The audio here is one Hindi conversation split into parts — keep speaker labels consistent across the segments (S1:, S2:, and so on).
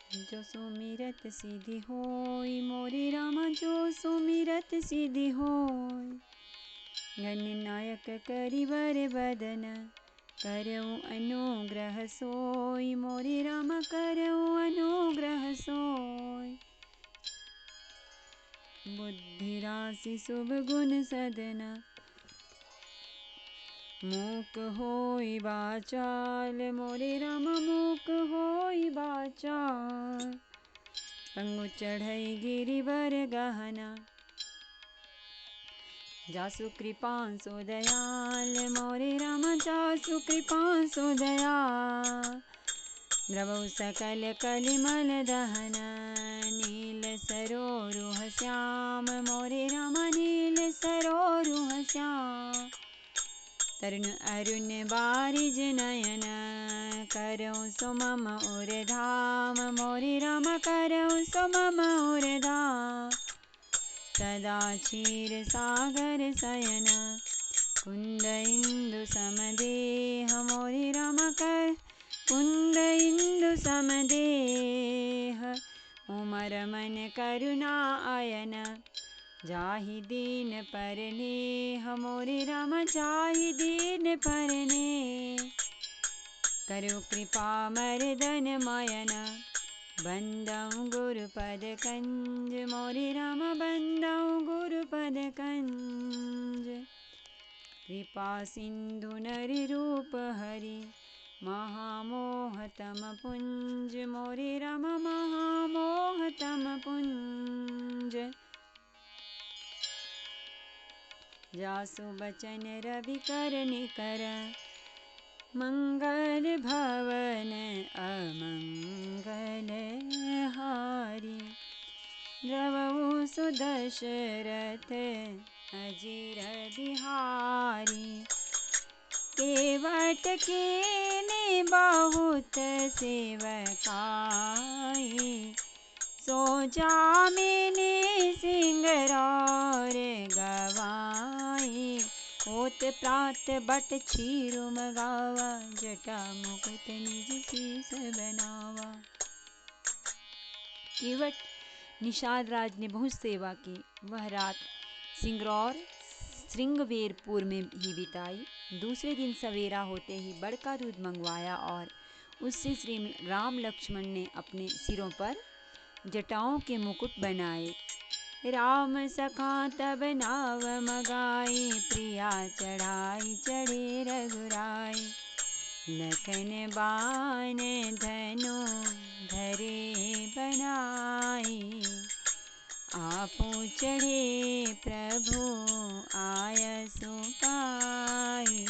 S1: जो सुमिरत सिद्धि होय मोरे रामा, जो सुमिरत सिद्धि होय। गणनायक करिवर बदन, करऊँ अनुग्रह सोय मोरे रामा, करऊँ अनुग्रह सोय। बुद्धि राशि शुभ गुण सदना, मूक होई वाचाल मोरे राम, मूक होई वाचाल। पंगु चढ़ई गिरिवर गहना, जासु कृपांसु दयाल मोरे राम, जासु कृपांसु दयाल। द्रवौ सकल कलिमल दहन, नील सरोरुह श्याम मोरे राम, नील सरोरुह श्याम। तरुण अरुण बारिज नयन, करऊँ सो मम उर धाम मोरे राम, करऊँ सो मम उर धाम। सदा क्षीर सागर शयन, कुंद इंदु समदेह मोरे राम, कर कुंद इंदु समदेह। उमर मन करुणा अयन, जाहि दीन परनेह मोरे राम, जाहि दीन परनेह। करु कृपा मर्दन मयन, बंदउ गुरुपद कंज मोरे राम, बंदउ गुरुपद कंज। कृपा सिंधु नर रूप हरि, महामोहतम पुंज मोरे राम, महामोहतम पुंज। जासु बचन रवि कर निकर, मंगल भवन अमंगल हारी। द्रवहु सुदशरथ अजिर बिहारी, केवट कीन्ही बहुत सेवकाई। सो जामिनी सिंगरौर गवाई, होत प्रात बट क्षीर मगावा, जटा मुकुट निज शीस बनावा। केवट निषाद राज ने बहुत सेवा की। वह रात सिंगरौर श्रृंगवेरपुर में ही बिताई। दूसरे दिन सवेरा होते ही बड़का दूध मंगवाया और उससे श्री राम लक्ष्मण ने अपने सिरों पर जटाओं के मुकुट बनाए। राम सखा तब नाव मगाई, प्रिया चढ़ाई चढ़े रघुराई। लखन बान धनु धरे बनाई, आपू चढ़े प्रभु आयसु पाई।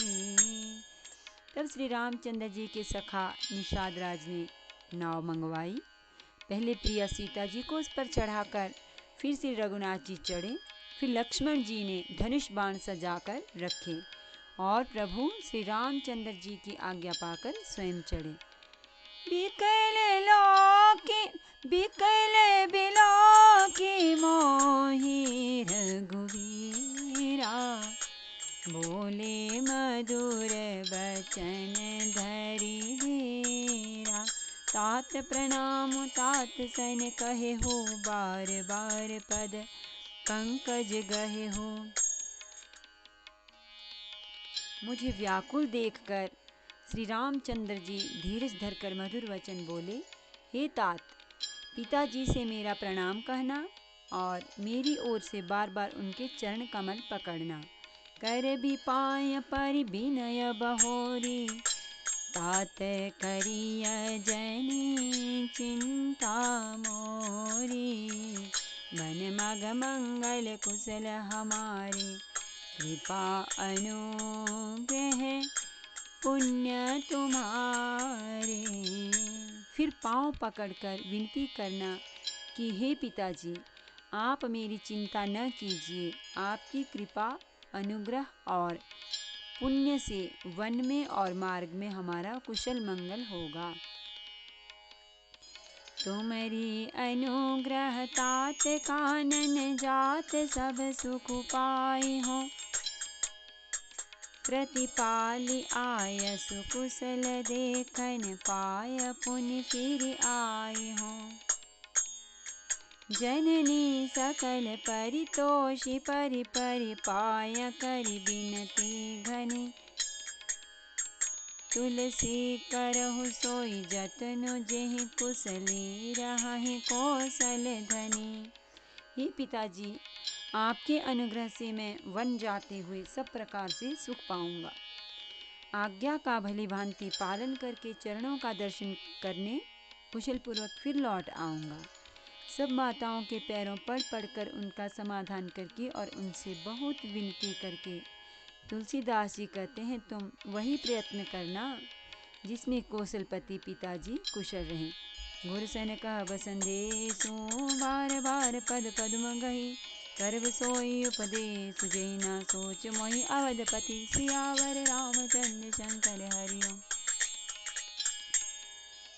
S1: तब श्री रामचंद्र जी के सखा निषाद राज ने नाव मंगवाई। पहले प्रिया सीता जी को उस पर चढ़ाकर फिर श्री रघुनाथ जी चढ़े। फिर लक्ष्मण जी ने धनुष बाण सजाकर रखे और प्रभु श्री रामचंद्र जी की आज्ञा पाकर स्वयं चढ़े। बिकल बिलोकी मोहि रघुवीरा, बोले मधुर बचन धरि धीरा। तात प्रणाम तात सन कहे हो, बार बार पद पंकज गहे हो। मुझे व्याकुल देखकर श्री रामचंद्र जी धीरज धरकर मधुर वचन बोले, हे तात, पिताजी से मेरा प्रणाम कहना और मेरी ओर से बार बार उनके चरण कमल पकड़ना। कर भी पाय परि विनय बहोरी, तात करिय जनी चिंता मोरी। मन मग मंगल कुशल हमारे, कृपा अनुग्रह पुण्य तुम्हारे। फिर पांव पकड़कर विनती करना कि हे पिताजी, आप मेरी चिंता न कीजिए। आपकी कृपा अनुग्रह और पुण्य से वन में और मार्ग में हमारा कुशल मंगल होगा। तुमरी अनुग्रह तात कानन जात सब सुख पाई हो। प्रतिपालि आय सुकुशल देखन पाय पुनि फिर आए हो। जननी सकल परितोषि परि परि पाय करि बिनती घनी। तुलसी करहु सोई जतनु जेहि कुशली रहहि कौशल धनी। हे पिताजी, आपके अनुग्रह से मैं वन जाते हुए सब प्रकार से सुख पाऊंगा। आज्ञा का भली भांति पालन करके चरणों का दर्शन करने कुशल पूर्वक फिर लौट आऊंगा। सब माताओं के पैरों पड़ उनका समाधान करके और उनसे बहुत विनती करके तुलसीदास जी कहते हैं, तुम वही प्रयत्न करना जिसमें कौशलपति पिताजी कुशल रहें। गुरसन कह बसंदेशु बार बार पद पद्म गही। करब सोई उपदेश जैना सोच मोहि अवधपति सियावर रामचंद्र शंकर हरिओम।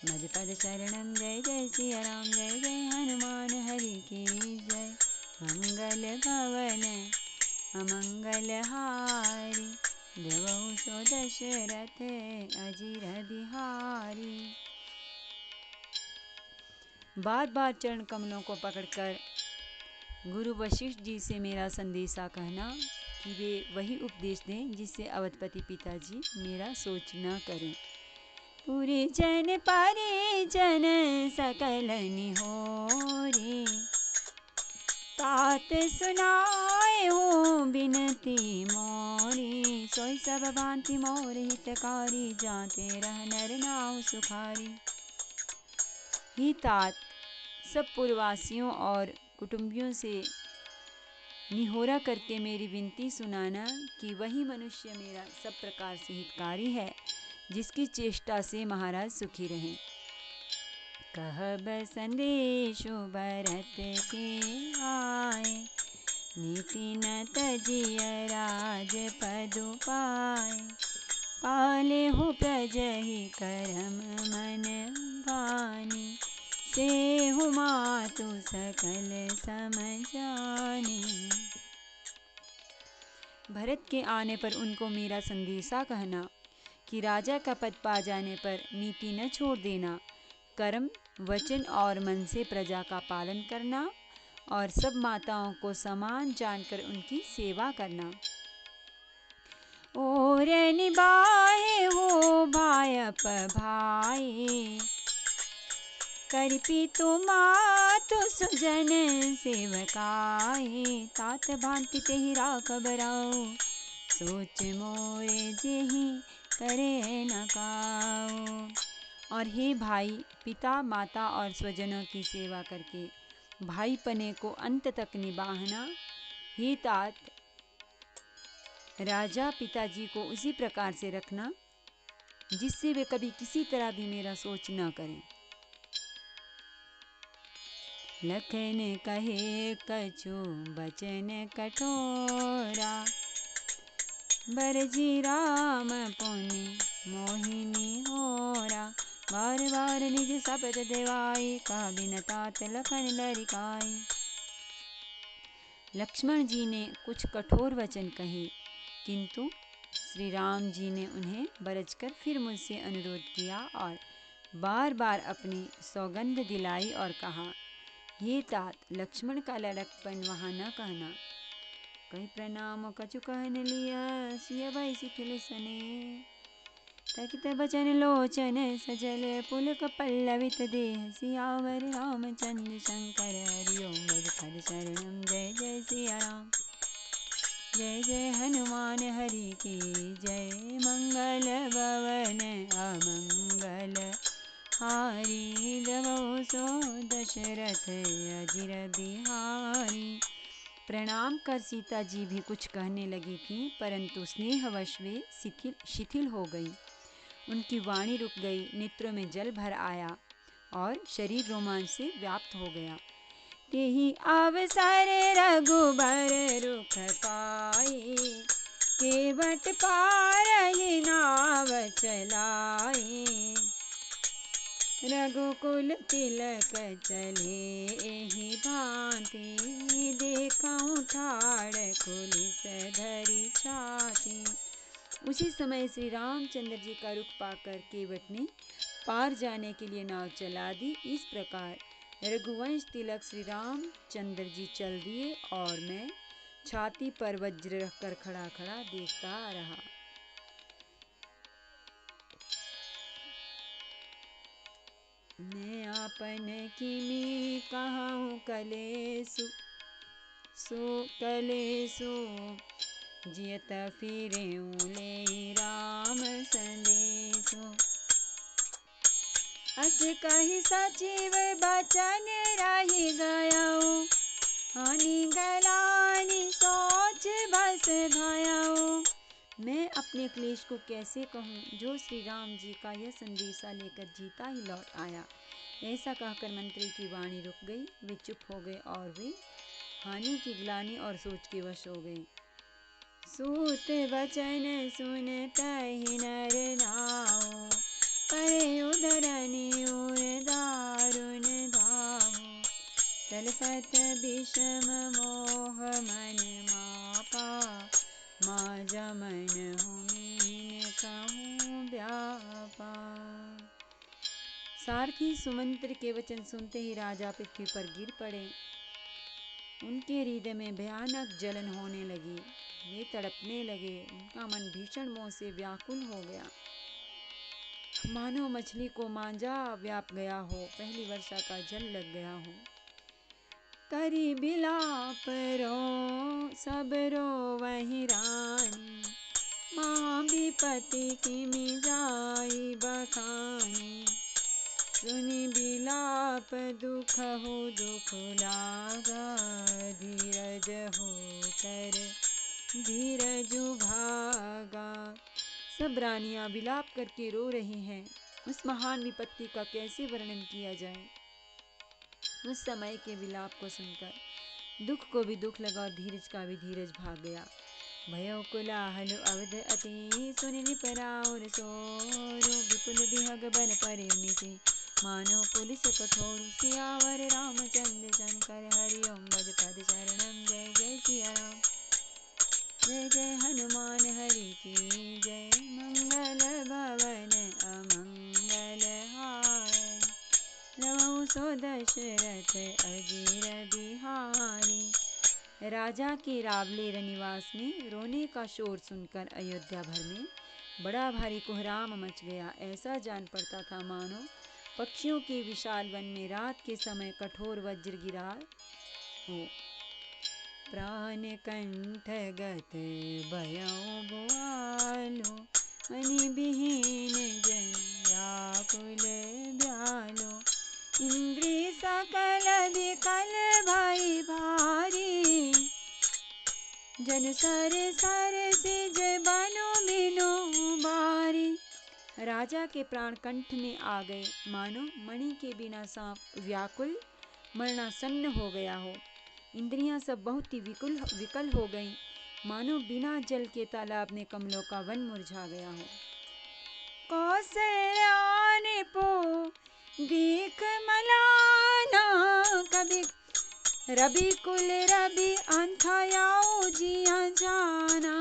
S1: मज पद शरणम जय जय सिया राम जय जय हनुमान हरि की जय। मंगल भवन अमंगल हारी देवहु सो दशरथ अजीर बिहारी। बार बार चरण कमलों को पकड़कर गुरु वशिष्ठ जी से मेरा संदेशा कहना कि वे वही उपदेश दें जिससे अवधपति पिताजी मेरा सोच न करें। पूरे जन परिजन सकल निहोरी तात सुनाए हो बिनती मोरी। सोई सब भांति मोर हितकारी जाते रह नर नाउ सुखारी। ही तात, सब पुरवासियों और कुटुंबियों से निहोरा करके मेरी विनती सुनाना कि वही मनुष्य मेरा सब प्रकार से हितकारी है जिसकी चेष्टा से महाराज सुखी रहें। कहब संदेशु भरत के आए नीति न तजिय राज पदु पाए। पाले हो प्रजहि करम मन भानी से हो मातु सकल समझानी। भरत के आने पर उनको मेरा संदेशा कहना कि राजा का पद पा जाने पर नीति न छोड़ देना, कर्म वचन और मन से प्रजा का पालन करना और सब माताओं को समान जानकर उनकी सेवा करना। और निभाए हो भायप भाई करपी मातु सुजन सेवकाई। तात भांति तेहि राखब राउ सोच मोरे जेहि करे न काऊ। और हे भाई, पिता माता और स्वजनों की सेवा करके भाई पने को अंत तक निभाना। हे तात, राजा पिताजी को उसी प्रकार से रखना जिससे वे कभी किसी तरह भी मेरा सोच न करें। लखन कहे कछु बचन कठोरा बरजी राम पुनि मोहिनी होरा। बार बार निज शपथ देवाई कहा बिन तात लखन लरिकाई। लक्ष्मण जी ने कुछ कठोर वचन कहे किंतु श्री राम जी ने उन्हें बरजकर फिर मुझसे अनुरोध किया और बार बार अपनी सौगंध दिलाई और कहा, हे तात, लक्ष्मण का लड़कपन वहाँ न कहना। कई प्रणाम कछु कहन लिया सिय भई शिथिल सने। तकित बचन लोचन सजल पुलक पल्लवित देह सियावर रामचंद्र शंकर हरिओम। भज पद शरणम जय जय सिया राम जय जय हनुमान हरि की जय। मंगल भवन अमंगल हारी देवहु सो दशरथ अजिर बिहारी। प्रणाम कर सीता जी भी कुछ कहने लगी थी, परंतु स्नेहवश वे शिथिल हो गई। उनकी वाणी रुक गई, नेत्रों में जल भर आया और शरीर रोमांच से व्याप्त हो गया। तेहि अवसर रघुबर रुख पाई केवट पारहि नाव चलाई। रघुकुल तिलक चले एहि भांति देखऊँ ठाड़ कुलिस धरि छाती। उसी समय श्री रामचंद्र जी का रुख पाकर केवट ने पार जाने के लिए नाव चला दी। इस प्रकार रघुवंश तिलक श्री रामचंद्र जी चल दिए और मैं छाती पर वज्र रखकर खड़ा खड़ा देखता रहा। मैं आपन किमी कहूँ कलेसु कलेसु जियत फिरे ले राम संदेशु। अस कही सचिव बचन रही गयो हानि गलानि सोच बस भयो। मैं अपने क्लेश को कैसे कहूँ जो श्री राम जी का यह संदेशा लेकर जीता ही लौट आया। ऐसा कहकर मंत्री की वाणी रुक गई। वे चुप हो गए और वे हानि की ग्लानि और सोच के वश हो गए। सूत वचन सुनतहि नर नाऊ परे उदरनि उर दारुण धाऊ। तलपत विषम मोह मन मापा माँ जमन हुमीन कहूँ व्यापा। सारथी सुमंत्र के वचन सुनते ही राजा पृथ्वी पर गिर पड़े। उनके हृदय में भयानक जलन होने लगी। वे तड़पने लगे। उनका मन भीषण मोह से व्याकुल हो गया, मानो मछली को मांझा व्याप गया हो, पहली वर्षा का जल लग गया हो। करी बिलाप रो सब रो वही रानी माँ विपति किमि जाई बखानी। सुनि बिलाप दुख हो दुख लागा धीरज हो कर धीरजु भागा। सब रानियां विलाप करके रो रही हैं। उस महान विपत्ति का कैसे वर्णन किया जाए। उस समय के विलाप को सुनकर दुख को भी दुख लगा और धीरज का भी धीरज भाग गया। भयो कोलाहल अवध अति सुनि निपराउर सोरु विपुल बिहग बन परे मिति मानो पुलिस कठोर। सियावर रामचंद्र शंकर हरिओम भज पद शरणम। जय जय सिया राम जय जय हनुमान हरि की जय। मंगल भवन अमंगल हारी रवौ सो दशरथ अजीर बिहारी। राजा के रावले रनिवास में रोने का शोर सुनकर अयोध्या भर में बड़ा भारी कोहराम मच गया। ऐसा जान पड़ता था मानो पक्षियों के विशाल वन में रात के समय कठोर वज्र गिरा हो। प्राण कंठ गत भयो बुआलो मनि बिहीन जन व्याकुल ब्यालो। इंद्री सकल विकल भई भारी जन सर सर सिज बनो बिनु बारी। राजा के प्राण कंठ में आ गए, मानो मणि के बिना सांप व्याकुल मरणासन्न हो गया हो। इंद्रियां सब बहुत ही विकल हो गईं, मानो बिना जल के तालाब में कमलों का वन मुरझा गया हो। कौशल्या निपो दीख मलाना कभी रवि कुल रवि अंथयाओ जिया जाना।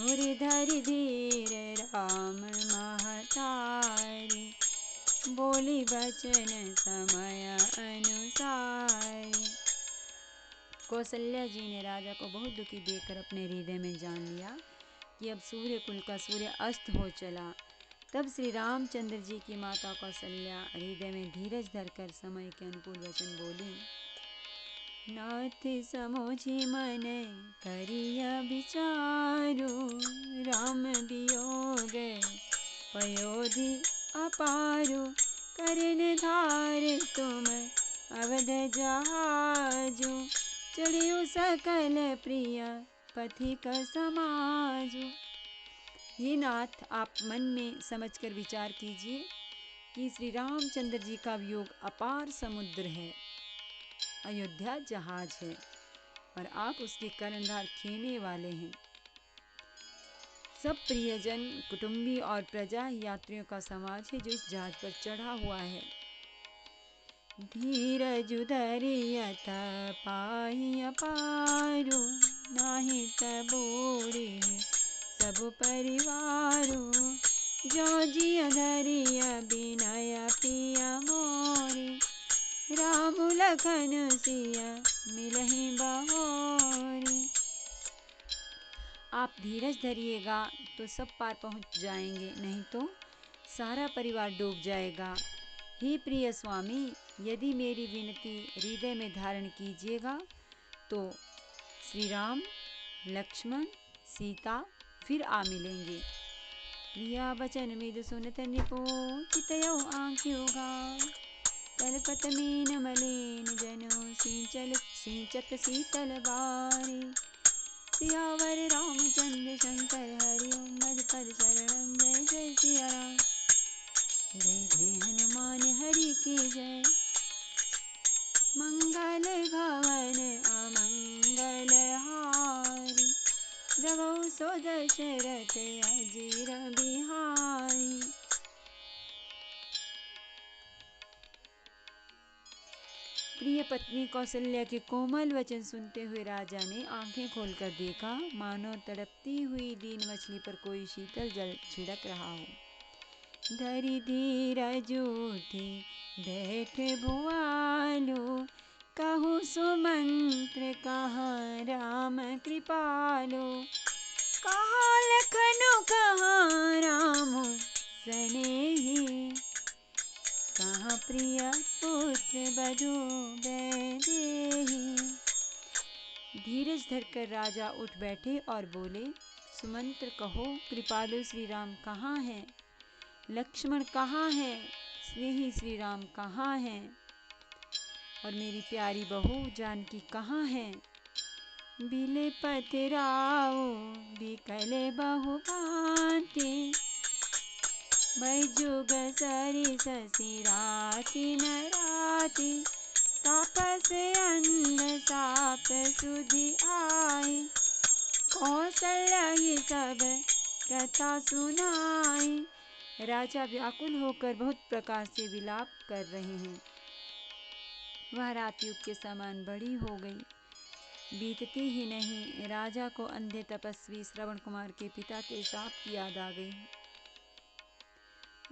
S1: उरि धरि धीर राम महतारी बोली बचन समय अनुसारी। कौशल्या जी ने राजा को बहुत दुखी देखकर अपने हृदय में जान लिया कि अब सूर्य कुल का सूर्य अस्त हो चला। तब श्री रामचंद्र जी की माता कौशल्या हृदय में धीरज धरकर समय के अनुकूल वचन बोली। नाथ समोझी मन करिया विचारु राम वियोग पयोधि अपारु। करन धार तुम अवध जहाजु चढ़ियो सकल प्रिय पथिक समाजु। ये नाथ आप मन में समझकर विचार कीजिए कि श्री रामचंद्र जी का वियोग अपार समुद्र है, अयोध्या जहाज है और आप उसके कर्णधार खेने वाले हैं। सब प्रियजन कुटुंबी और प्रजा यात्रियों का समाज है जो इस जहाज पर चढ़ा हुआ है। धीरज धरियत पाहि अपारु नाही तबोरे सब परिवारो, जो जिय धरिय बिनय पिया मोरे, राम लखन सिया मिलहि बहोरे। आप धीरज धरिएगा तो सब पार पहुंच जाएंगे, नहीं तो सारा परिवार डूब जाएगा। हे प्रिय स्वामी, यदि मेरी विनती हृदय में धारण कीजिएगा तो श्री राम, लक्ष्मण, सीता फिर आ मिलेंगे। प्रिया बचन मृदु सुनत निपो, चितयो आँखियो घाय, तलपत मीन मलिन जनो, सिंचत शीतल बारी। सियावर रामचंद्र शंकर हरि ओम, मद पद शरणम, जय जय सिया राम। जय जय हनुमान हरि की जय, मंगल भवन अमंगल हारी, द्रवहु सो दशरथ अजीर बिहारी। प्रिय पत्नी कौशल्या के कोमल वचन सुनते हुए राजा ने आंखें खोलकर देखा, मानो तड़पती हुई दीन मछली पर कोई शीतल जल छिड़क रहा हो। धरि धीरज उठी बैठ भुआलो, कहूँ सुमंत्र कहाँ राम कृपालो, कहाँ लखनऊ कहाँ राम सनेही, कहाँ प्रिय पुत्र बधू बैदेही। धीरज धरकर राजा उठ बैठे और बोले, सुमंत्र कहो, कृपालु श्री राम कहाँ हैं? लक्ष्मण कहाँ हैं? स्नेही श्री राम कहाँ हैं? और मेरी प्यारी बहू जानकी कहाँ हैं? बिले पतराओ बिकले बहु भांति, बैजुग सरिस सिराति नराति, तापस अंध साप सुधि आए, कौशल्या ये सब कथा सुनाई। राजा व्याकुल होकर बहुत प्रकार से विलाप कर रहे हैं। वह रात युग के समान बड़ी हो गई। बीतती ही नहीं, राजा को अंधे तपस्वी श्रवण कुमार के पिता के शाप की याद आ गई।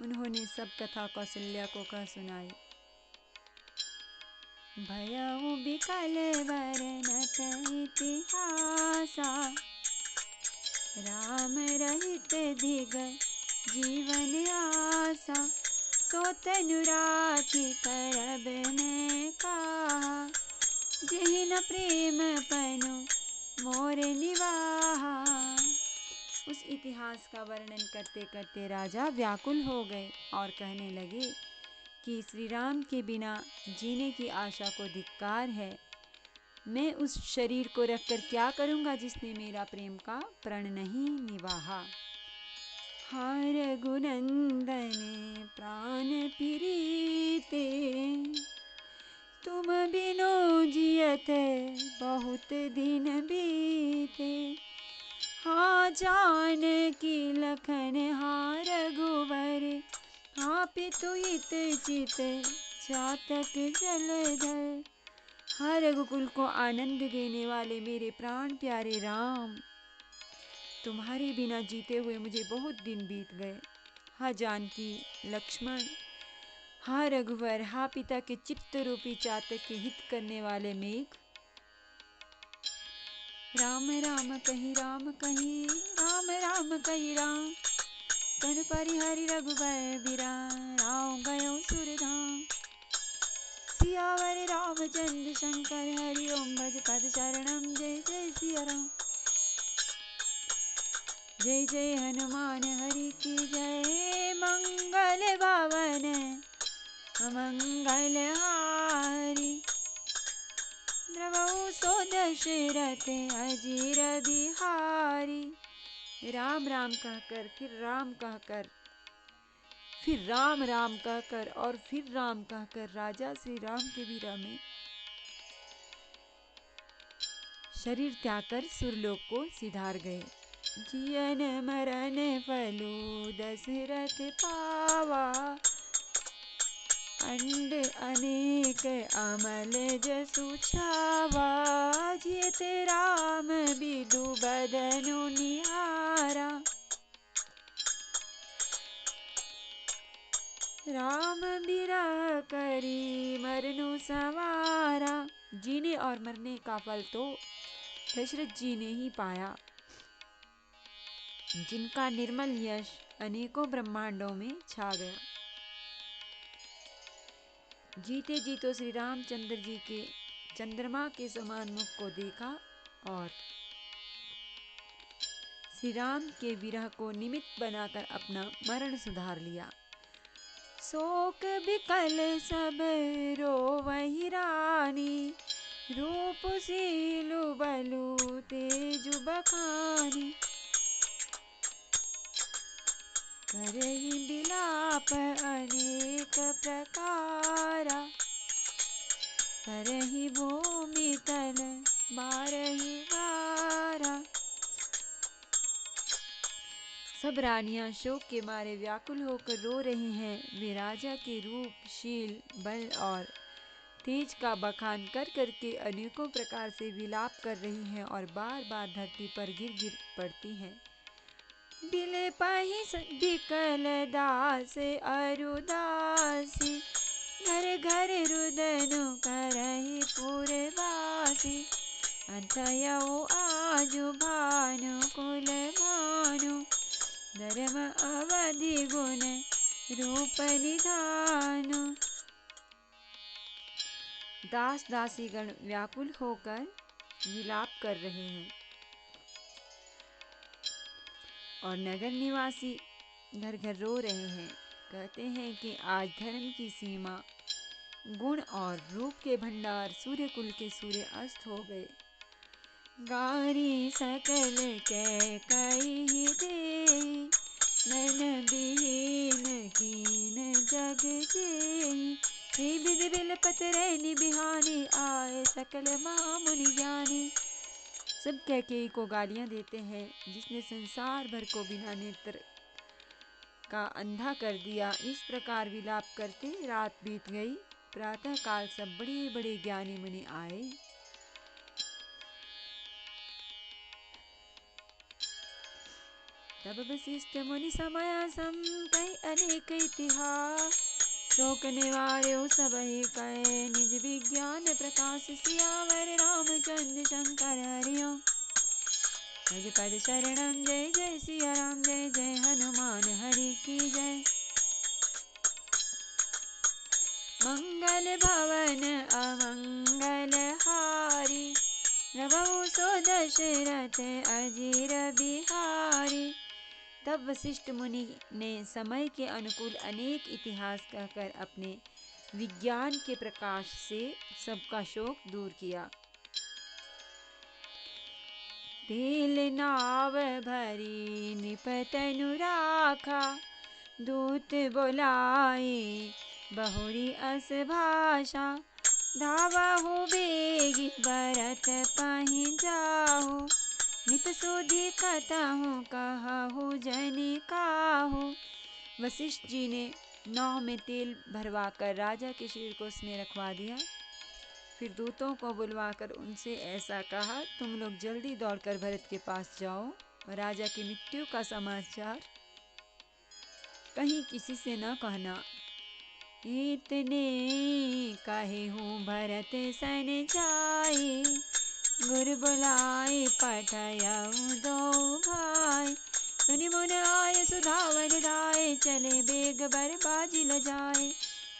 S1: उन्होंने सब कथा कौशल्या को कह सुनाई। भयउ बिकल वर्णत इतिहासा, राम रहित धिग जीवन आसा, सो तनु राखी करब मैं कहा, जेहि न प्रेम पनु मोर निवाहा। उस इतिहास का वर्णन करते करते राजा व्याकुल हो गए और कहने लगे कि श्री राम के बिना जीने की आशा को धिक्कार है। मैं उस शरीर को रखकर क्या करूँगा जिसने मेरा प्रेम का प्रण नहीं निभाहा। हार रघुनंदन प्राण प्रीते, तुम बिनु जियत बहुत दिन बीते। हाँ जानकी लखन हाँ रघुवर, हाँ पितु हित चित चातक जलधर। हाँ रघुकुल को आनंद देने वाले मेरे प्राण प्यारे राम, तुम्हारे बिना जीते हुए मुझे बहुत दिन बीत गए। हाँ जानकी लक्ष्मण, हाँ रघुवर, हाँ पिता के चित्त रूपी चातक के हित करने वाले मेघ। राम राम कही राम कही, राम राम कही राम, तन परिहरि रघुबर बिरान, राम गयो सुरधाम। सियावर रामचंद्र शंकर हरि ओम, भज पद शरणम, जय जय सिया राम। जय जय हनुमान हरि की जय, मंगल भवन अमंगल हारी, द्रवहु सो दशरथ अजीर बिहारी। राम राम कहकर फिर राम कहकर फिर राम राम कहकर और फिर राम कहकर राजा श्री राम के वीरा में शरीर त्याग कर सुरलोक को सिधार गए। जियन मरण फलु दशरथ पावा, अंड अनेक अमल जसु छावा, जियत राम बिदु बदनु निहारा। राम बिरह करी मरनु सवारा। जीने और मरने का फल तो दशरथ जी ने ही पाया, जिनका निर्मल यश अनेकों ब्रह्मांडों में छा गया। जीते जी तो श्री रामचंद्र जी के चंद्रमा के समान मुख को देखा और श्री राम के विरह को निमित्त बनाकर अपना मरण सुधार लिया। शोक बिकल सब रोवहि रानी, रूप सीलु बलु तेजु बखानी। करहि बिलाप अनेक प्रकारा, करहि भूमि तल बारहि बारा। सब रानियां शोक के मारे व्याकुल होकर रो रही हैं। वे राजा के रूप, शील, बल और तेज का बखान कर करके अनेकों प्रकार से विलाप कर रही हैं और बार बार धरती पर गिर गिर पड़ती हैं। बिलपहि बिकल दास अरुदासी, घर घर रुदनु करहि पुरवासी। अंतयउ आजु भानु कुल भानु, धर्म अवधि गुण रूप निधानु। दास दासीगण व्याकुल होकर विलाप कर रहे हैं और नगर निवासी घर घर रो रहे हैं। कहते हैं कि आज धर्म की सीमा, गुण और रूप के भंडार, सूर्य कुल के सूर्य अस्त हो गए। गारी सकल कै कई देई, नैन बिहीन कीन जग जेई। हे विधि बिलपत रैनी बिहानी, आए सकल महामुनि ज्ञानी। सब कैकेयी को गालियां देते हैं, जिसने संसार भर को बिना नेत्र का अंधा कर दिया। इस प्रकार विलाप करते रात बीत गई। प्रातः काल सब बड़े बड़े ज्ञानी मुनि आए। तब वशिष्ठ मुनि समय सम कई अनेक इतिहास, शोक निवार्यो सबहि कहे निज विज्ञान प्रकाश। सियावर रामचंद्र शंकर हरिओ, निज पद शरणम। जय जय सिया राम, जय जय हनुमान हरि की जय। मंगल भवन अमंगल हारी, प्रभु सो दशरथ अजीर बिहारी। तब वशिष्ठ मुनि ने समय के अनुकूल अनेक इतिहास कहकर अपने विज्ञान के प्रकाश से सबका शोक दूर किया। तेल नाव भरी निपतनु राखा, दूत बोलाए बहुरी अस भाषा। धावहु बेगी भरत पहि जाहु, निप सुधि कतहु कहु जनि काहू। वशिष्ठ जी ने नाव में तेल भरवाकर राजा के शरीर को उसमें रखवा दिया। फिर दूतों को बुलवाकर उनसे ऐसा कहा, तुम लोग जल्दी दौड़कर भरत के पास जाओ और राजा की मृत्यु का समाचार कहीं किसी से न कहना। इतने कहे हूँ भरत सन जाए, गुर बुलाए पठयउ दो भाई। सुनि मुन आय सुधावन दाय, चले बेग बर बाजी ल जाए।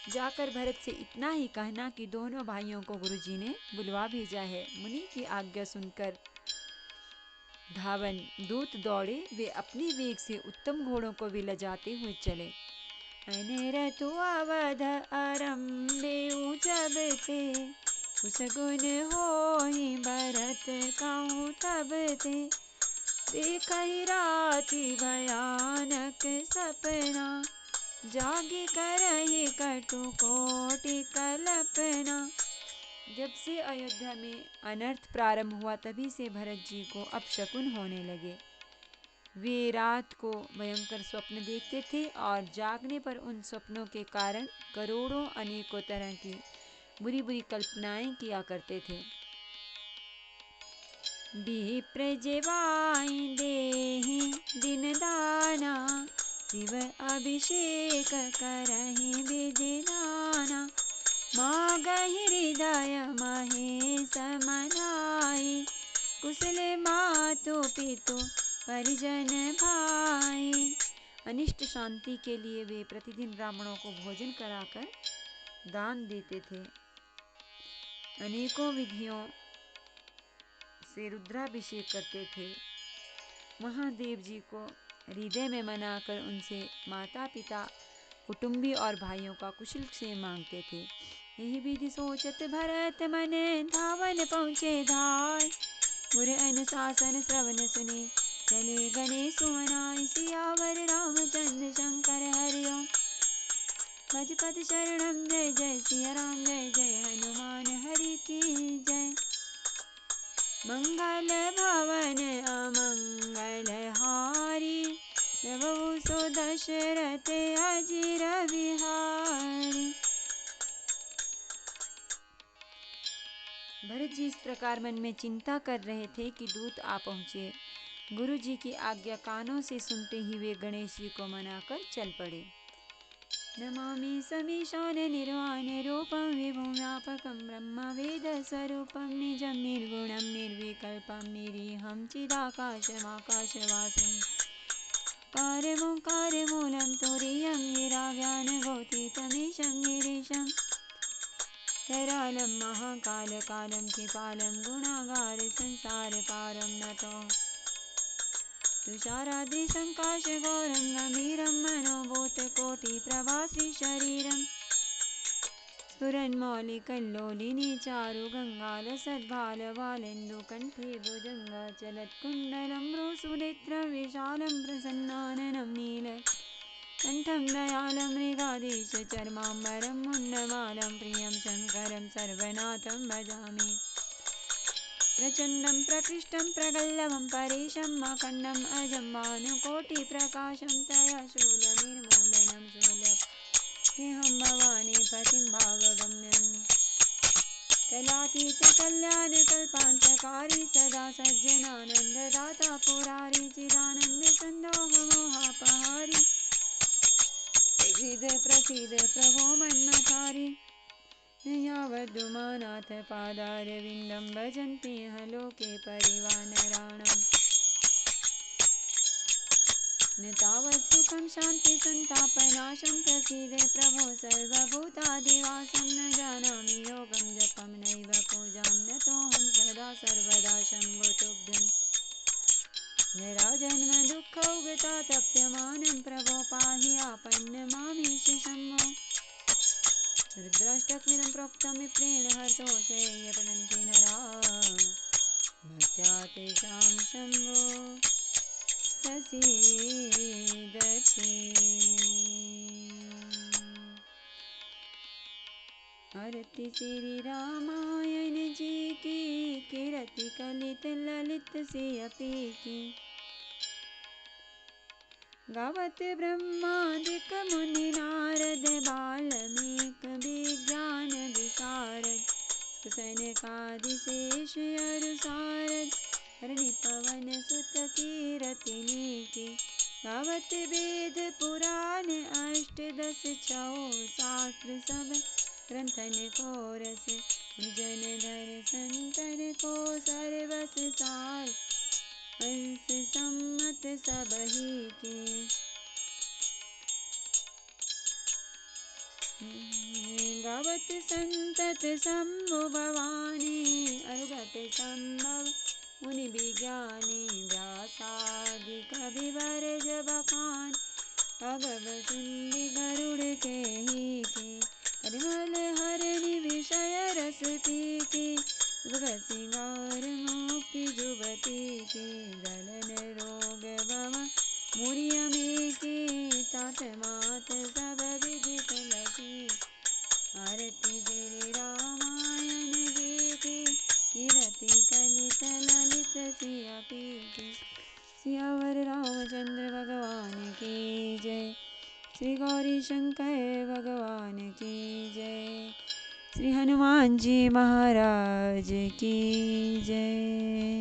S1: जाकर भरत से इतना ही कहना कि दोनों भाइयों को गुरुजी ने बुलवा भेजा है। मुनि की आज्ञा सुनकर धावन दूत दौड़े। वे अपने वेग से उत्तम घोड़ों को भी लजाते हुए चले। अनरतु अवध आरंभे जब ते, कुछ गुण होहि भरत कहूँ तब ते। देखहि राति भयानक सपना, जागी करहि कटु कोटि कल्पना। जब से अयोध्या में अनर्थ प्रारंभ हुआ, तभी से भरत जी को अपशकुन होने लगे। वे रात को भयंकर स्वप्न देखते थे और जागने पर उन स्वप्नों के कारण करोड़ों अनेकों तरह की बुरी बुरी कल्पनाएं किया करते थे। विप्र जेवाई देहि दिन दाना, शिव अभिषेक करहि विधि नाना, मागहि हृदय महेश मनाई, कुशल मातु पितु परिजन भाई। अनिष्ट शांति के लिए वे प्रतिदिन ब्राह्मणों को भोजन कराकर दान देते थे। अनेकों विधियों से रुद्राभिषेक करते थे। महादेव जी को हृदय में मनाकर उनसे माता पिता, कुटुंबी और भाइयों का कुशल क्षेम मांगते थे। यही विधि सोचत भरत मन, धावन पहुँचे धाय, गुर अनुशासन श्रवण सुने, चले गणेश सुमनाय। सियावर रामचंद्र शंकर हरिओम, भज पद शरणम जय जय सिया राम, जय जय हनुमान हरि की जय। मंगल भवन अमंगल हारी, प्रभु सो दशरथ अजिर बिहारी। भरत जी इस प्रकार मन में चिंता कर रहे थे कि दूत आ पहुँचे। गुरु जी की आज्ञा कानों से सुनते ही वे गणेश जी को मनाकर चल पड़े। नमामि समीशान निर्वाण रूपं, विभुं व्यापकं ब्रह्म वेद स्वरूपं, निजं निर्गुणं निर्विकल्पं, निरीहं चिदाकाशमाकाशवासं, कारमूलं तुरीयं गिराज्ञानगोथितमीशं गिरीशं, करालं महाकालकालं कृपालं, गुणागार संसारकारं नतोः तुषाराद्रिशं काशगौरं, गम्भीरं मनोभूतकोटिप्रभाश्री शरीरं, स्फुरन्मौलिकल्लोलिनी चारुगङ्गालसद्भालवालेन्दुकण्ठे भुजङ्गाचलत्कुण्डलं, भ्रूसुनेत्रं विशालं प्रसन्नाननं नीलकण्ठं, दयालं मृगाधीशचर्माम्बरं, मुण्डमालं प्रियं शङ्करं सर्वनाथं भजामि। प्रचण्डं प्रकृष्टं प्रगल्भं परेशम्, अखण्डम् अजं भानुकोटिप्रकाशं, तया शूलनिर्मूलनं शूलभेहं भवानी पतिं भावगम्यं, कलातीत कल्याणकल्पान्तकारी, सदा सज्जनानन्ददाता पुरारी, चिदानन्दसन्दोहमोहापहारी, प्रसीद प्रभो मन्मथारी। यावदुमानाथ पादारविन्दं, भजन्ति यः लोके परिवानराणाम्, न तावत् सुखं शान्ति सन्तापनाशं, प्रसीद प्रभो सर्वभूताधिवासं, न जानामि योगं जपं नैव पूजां, नतोऽहं सदा सर्वदा शम्भो तुभ्यं। जराजन्म दुःखौगतातप्यमानं, प्रभो पाहि आपन्नमामीश शम्भो। रुद्राष्टकमिदं प्रोक्तं विप्रेण हर्षोषये पठन्ति नराः, भक्त्या तेषां शम्भो प्रसीदति। आरती श्री रामायण जी की, कीरति कलित ललित सियपी की, गावत ब्रह्मादिक मुनि नारद, बाल्मीक विज्ञान विशारद, सनकादि शेष अरु सारद, धरणी पवन सुत कीरतिनी की, गावत वेद पुराण अष्टदश छौ शास्त्र, सब ग्रंथन को रस, जन धर संतन को सर्वस सार, अंश सम्मत सबही की। गावत संतत शंभु भवानी, अरुगत संभव मुनि विज्ञानी, व्यासादि कविवर जब खान, अगम सिंधि गरुड़ के ही की, परिमल हरनि विषय रस पी की, श्रृंगार मुक्ति जुबती की, गलन रोग भव मुरिय में की, तात मात सब विदित लगी। आरती श्री रामायण जी की, कीरति कलित ललित सियपी की। सियावर रामचंद्र भगवान की जय। श्री गौरी शंकर भगवान की जय। श्री हनुमान जी महाराज की जय।